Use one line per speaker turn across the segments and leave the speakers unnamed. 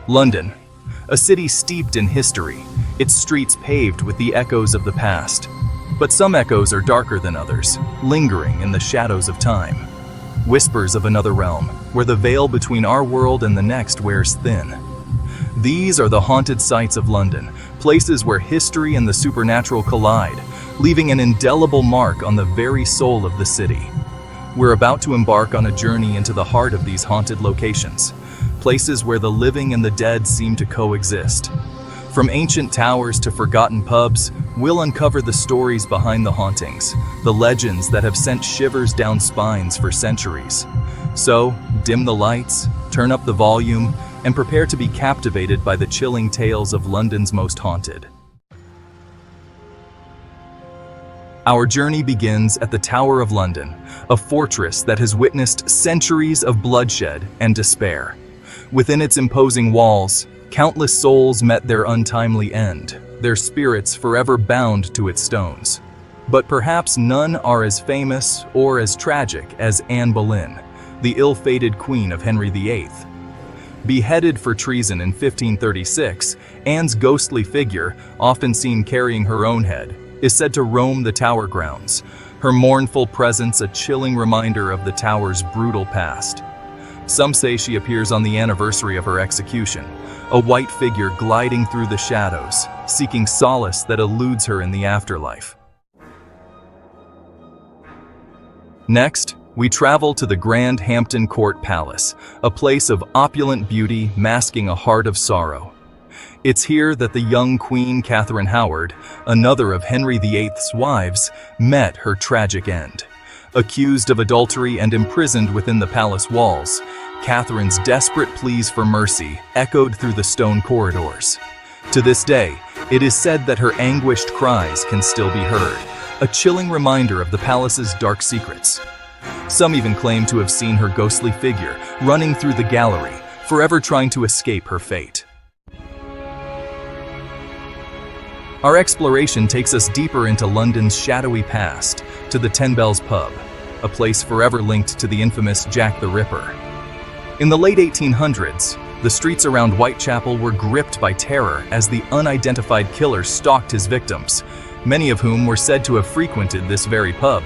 London, a city steeped in history, its streets paved with the echoes of the past. But some echoes are darker than others, lingering in the shadows of time. Whispers of another realm, where the veil between our world and the next wears thin. These are the haunted sites of London, places where history and the supernatural collide, leaving an indelible mark on the very soul of the city. We're about to embark on a journey into the heart of these haunted locations, places where the living and the dead seem to coexist. From ancient towers to forgotten pubs, we'll uncover the stories behind the hauntings, the legends that have sent shivers down spines for centuries. So, dim the lights, turn up the volume, and prepare to be captivated by the chilling tales of London's most haunted. Our journey begins at the Tower of London, a fortress that has witnessed centuries of bloodshed and despair. Within its imposing walls, countless souls met their untimely end, their spirits forever bound to its stones. But perhaps none are as famous or as tragic as Anne Boleyn, the ill-fated queen of Henry VIII. Beheaded for treason in 1536, Anne's ghostly figure, often seen carrying her own head, is said to roam the Tower grounds, her mournful presence a chilling reminder of the Tower's brutal past. Some say she appears on the anniversary of her execution, a white figure gliding through the shadows, seeking solace that eludes her in the afterlife. Next, we travel to the Grand Hampton Court Palace, a place of opulent beauty masking a heart of sorrow. It's here that the young Queen Catherine Howard, another of Henry VIII's wives, met her tragic end. Accused of adultery and imprisoned within the palace walls, Catherine's desperate pleas for mercy echoed through the stone corridors. To this day, it is said that her anguished cries can still be heard, a chilling reminder of the palace's dark secrets. Some even claim to have seen her ghostly figure running through the gallery, forever trying to escape her fate. Our exploration takes us deeper into London's shadowy past, to the Ten Bells pub, a place forever linked to the infamous Jack the Ripper. In the late 1800s, the streets around Whitechapel were gripped by terror as the unidentified killer stalked his victims, many of whom were said to have frequented this very pub.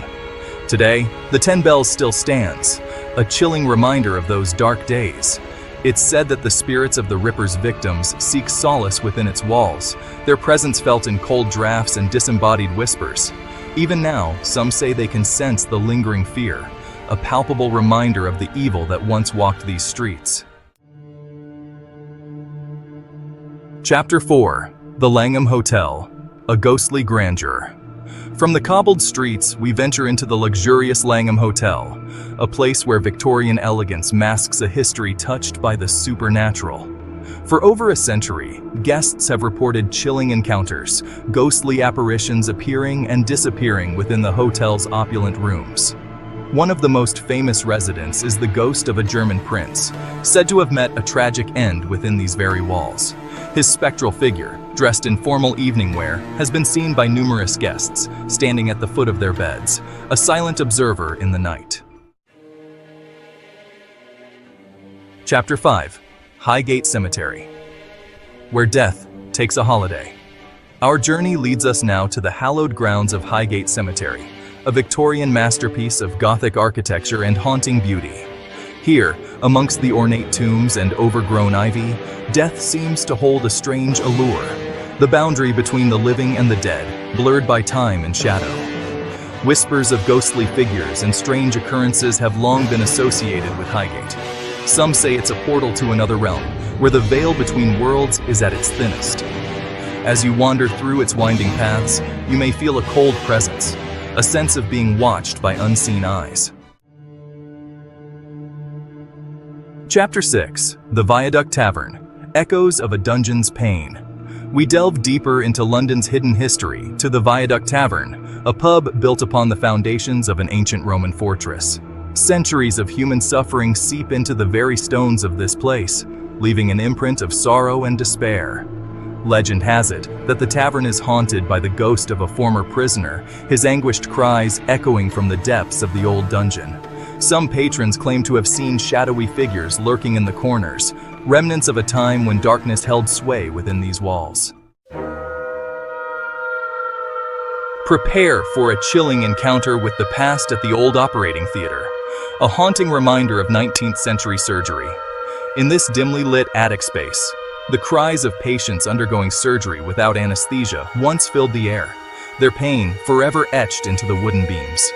Today, the Ten Bells still stands, a chilling reminder of those dark days. It's said that the spirits of the Ripper's victims seek solace within its walls, their presence felt in cold drafts and disembodied whispers. Even now, some say they can sense the lingering fear, a palpable reminder of the evil that once walked these streets. Chapter 4: The Langham Hotel, a ghostly grandeur. From the cobbled streets, we venture into the luxurious Langham Hotel, a place where Victorian elegance masks a history touched by the supernatural. For over a century, guests have reported chilling encounters, ghostly apparitions appearing and disappearing within the hotel's opulent rooms. One of the most famous residents is the ghost of a German prince, said to have met a tragic end within these very walls. His spectral figure, dressed in formal evening wear, has been seen by numerous guests, standing at the foot of their beds, a silent observer in the night. Chapter 5: Highgate Cemetery, where death takes a holiday. Our journey leads us now to the hallowed grounds of Highgate Cemetery, a Victorian masterpiece of Gothic architecture and haunting beauty. Here, amongst the ornate tombs and overgrown ivy, death seems to hold a strange allure, the boundary between the living and the dead, blurred by time and shadow. Whispers of ghostly figures and strange occurrences have long been associated with Highgate. Some say it's a portal to another realm, where the veil between worlds is at its thinnest. As you wander through its winding paths, you may feel a cold presence, a sense of being watched by unseen eyes. Chapter 6: The Viaduct Tavern, Echoes of a Dungeon's Pain. We delve deeper into London's hidden history to the Viaduct Tavern, a pub built upon the foundations of an ancient Roman fortress. Centuries of human suffering seep into the very stones of this place, leaving an imprint of sorrow and despair. Legend has it that the tavern is haunted by the ghost of a former prisoner, his anguished cries echoing from the depths of the old dungeon. Some patrons claim to have seen shadowy figures lurking in the corners, remnants of a time when darkness held sway within these walls. Prepare for a chilling encounter with the past at the old operating theater, a haunting reminder of 19th century surgery. In this dimly lit attic space, the cries of patients undergoing surgery without anesthesia once filled the air, their pain forever etched into the wooden beams.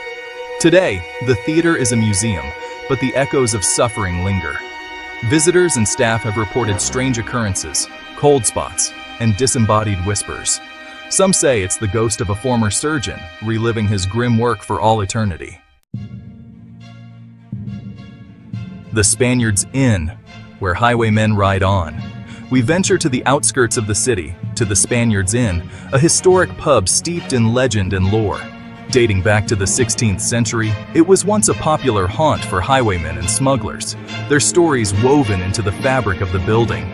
Today, the theater is a museum, but the echoes of suffering linger. Visitors and staff have reported strange occurrences, cold spots, and disembodied whispers. Some say it's the ghost of a former surgeon, reliving his grim work for all eternity. The Spaniards Inn, where highwaymen ride on. We venture to the outskirts of the city, to the Spaniards Inn, a historic pub steeped in legend and lore. Dating back to the 16th century, it was once a popular haunt for highwaymen and smugglers, their stories woven into the fabric of the building.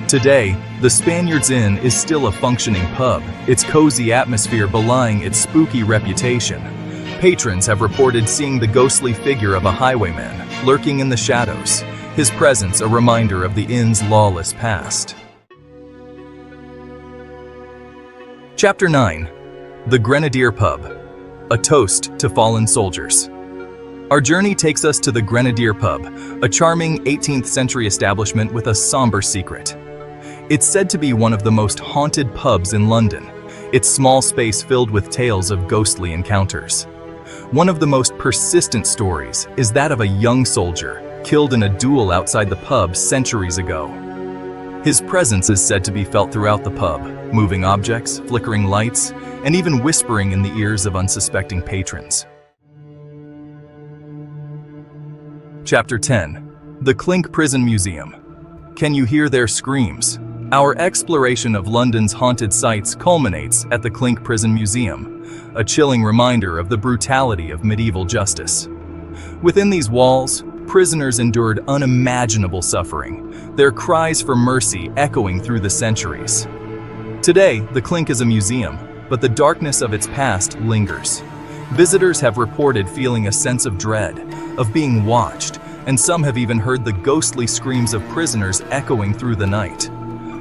Today, the Spaniards Inn is still a functioning pub, its cozy atmosphere belying its spooky reputation. Patrons have reported seeing the ghostly figure of a highwayman lurking in the shadows, his presence a reminder of the inn's lawless past. Chapter 9. The Grenadier Pub. A toast to fallen soldiers. Our journey takes us to the Grenadier Pub, a charming 18th century establishment with a somber secret. It's said to be one of the most haunted pubs in London, its small space filled with tales of ghostly encounters. One of the most persistent stories is that of a young soldier killed in a duel outside the pub centuries ago. His presence is said to be felt throughout the pub, moving objects, flickering lights, and even whispering in the ears of unsuspecting patrons. Chapter 10. The Clink Prison Museum. Can you hear their screams? Our exploration of London's haunted sites culminates at the Clink Prison Museum, a chilling reminder of the brutality of medieval justice. Within these walls, prisoners endured unimaginable suffering, their cries for mercy echoing through the centuries. Today, the Clink is a museum, but the darkness of its past lingers. Visitors have reported feeling a sense of dread, of being watched, and some have even heard the ghostly screams of prisoners echoing through the night.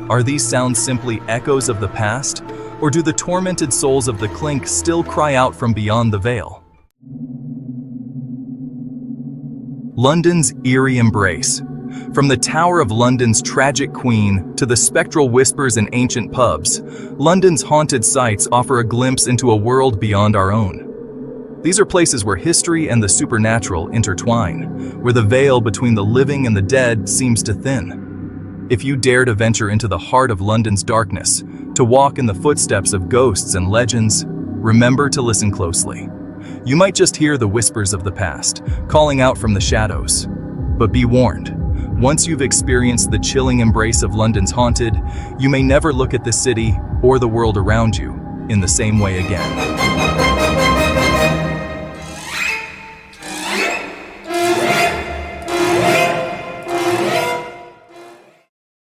Are these sounds simply echoes of the past, or do the tormented souls of the Clink still cry out from beyond the veil? London's eerie embrace. From the Tower of London's tragic queen to the spectral whispers in ancient pubs, London's haunted sites offer a glimpse into a world beyond our own. These are places where history and the supernatural intertwine, where the veil between the living and the dead seems to thin. If you dare to venture into the heart of London's darkness, to walk in the footsteps of ghosts and legends, remember to listen closely. You might just hear the whispers of the past, calling out from the shadows. But be warned, once you've experienced the chilling embrace of London's haunted, you may never look at the city or the world around you in the same way again.